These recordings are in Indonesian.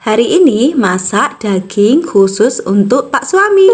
Hari ini masak daging khusus untuk Pak Suami.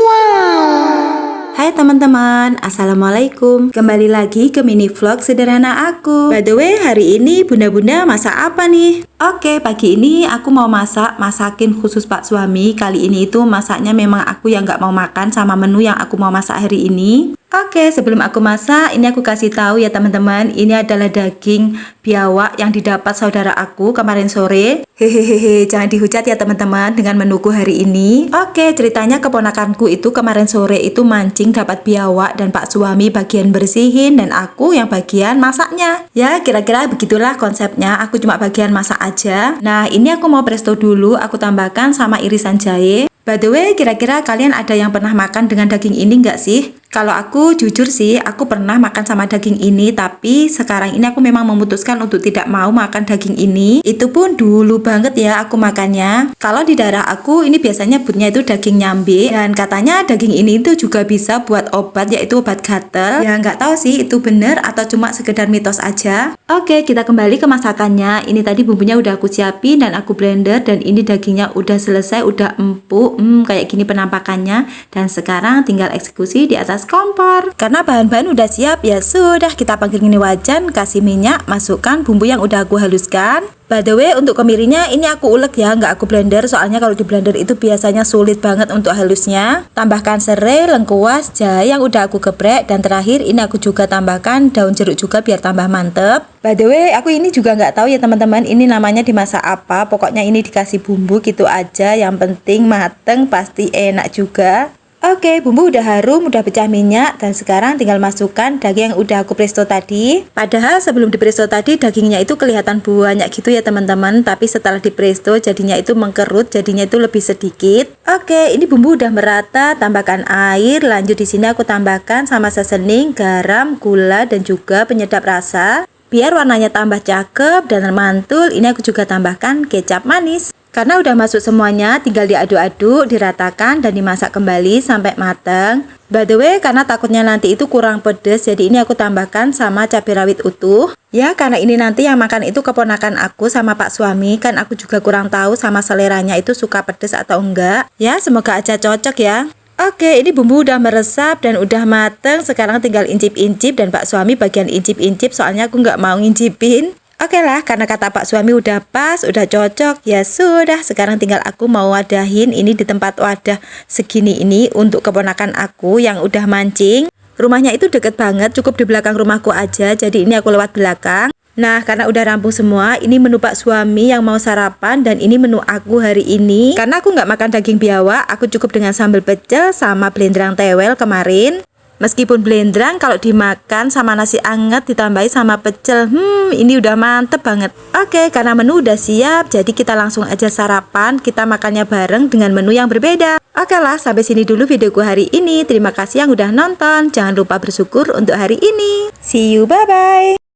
Hai teman-teman, Assalamualaikum. Kembali lagi ke mini vlog sederhana aku. By the way, hari ini bunda-bunda masak apa nih? Oke, pagi ini aku mau masakin khusus Pak Suami. Kali ini itu masaknya memang aku yang nggak mau makan sama menu yang aku mau masak hari ini. Oke, sebelum aku masak, ini aku kasih tahu ya teman-teman, ini adalah daging biawak yang didapat saudara aku kemarin sore. Hehehe, jangan dihujat ya teman-teman dengan menuku hari ini. Oke, ceritanya keponakanku itu kemarin sore itu mancing dapat biawak dan Pak Suami bagian bersihin dan aku yang bagian masaknya. Ya, kira-kira begitulah konsepnya, aku cuma bagian masak aja. Nah, ini aku mau presto dulu, aku tambahkan sama irisan jahe. By the way, kira-kira kalian ada yang pernah makan dengan daging ini nggak sih? Kalau aku jujur sih, aku pernah makan sama daging ini, tapi sekarang ini aku memang memutuskan untuk tidak mau makan daging ini. Itu pun dulu banget ya aku makannya. Kalau di daerah aku ini biasanya nyebutnya itu daging nyambe, dan katanya daging ini itu juga bisa buat obat, yaitu obat gatel. Ya nggak tahu sih itu bener atau cuma sekedar mitos aja. Oke, kita kembali ke masakannya. Ini tadi bumbunya udah aku siapin dan aku blender, dan ini dagingnya udah selesai, udah empuk, kayak gini penampakannya. Dan sekarang tinggal eksekusi di atas kompor. Karena bahan-bahan udah siap, ya sudah kita panggiling ini wajan, kasih minyak, masukkan bumbu yang udah aku haluskan. By the way, untuk kemirinya ini aku ulek ya, nggak aku blender, soalnya kalau di blender itu biasanya sulit banget untuk halusnya. Tambahkan serai, lengkuas, jahe yang udah aku geprek, dan terakhir ini aku juga tambahkan daun jeruk juga biar tambah mantep. By the way, aku ini juga nggak tahu ya teman-teman, ini namanya dimasak apa, pokoknya ini dikasih bumbu gitu aja, yang penting mateng, pasti enak juga. Oke, bumbu udah harum, udah pecah minyak, dan sekarang tinggal masukkan daging yang udah aku presto tadi. Padahal sebelum di presto tadi dagingnya itu kelihatan banyak gitu ya teman-teman, tapi setelah di presto jadinya itu mengkerut, jadinya itu lebih sedikit. Oke, ini bumbu udah merata, tambahkan air, lanjut di sini aku tambahkan sama seasoning, garam, gula, dan juga penyedap rasa. Biar warnanya tambah cakep dan mantul, ini aku juga tambahkan kecap manis. Karena udah masuk semuanya, tinggal diaduk-aduk, diratakan, dan dimasak kembali sampai matang. By the way, karena takutnya nanti itu kurang pedes, jadi ini aku tambahkan sama cabai rawit utuh. Ya, karena ini nanti yang makan itu keponakan aku sama Pak Suami, kan aku juga kurang tahu sama seleranya itu suka pedes atau enggak. Ya, semoga aja cocok ya. Oke, ini bumbu udah meresap dan udah mateng. Sekarang tinggal incip-incip, dan Pak Suami bagian incip-incip, soalnya aku nggak mau ngincipin. Oke lah, karena kata Pak Suami udah pas, udah cocok, ya sudah. Sekarang tinggal aku mau wadahin ini di tempat wadah segini ini untuk keponakan aku yang udah mancing. Rumahnya itu deket banget, cukup di belakang rumahku aja, jadi ini aku lewat belakang. Nah, karena udah rampung semua, ini menu Pak Suami yang mau sarapan, dan ini menu aku hari ini. Karena aku nggak makan daging biawak, aku cukup dengan sambal pecel sama blendrang tewel kemarin. Meskipun blendrang kalau dimakan sama nasi anget ditambahi sama pecel, ini udah mantep banget. Oke, karena menu udah siap, jadi kita langsung aja sarapan, kita makannya bareng dengan menu yang berbeda. Oke lah, sampai sini dulu videoku hari ini. Terima kasih yang udah nonton, jangan lupa bersyukur untuk hari ini. See you, bye-bye.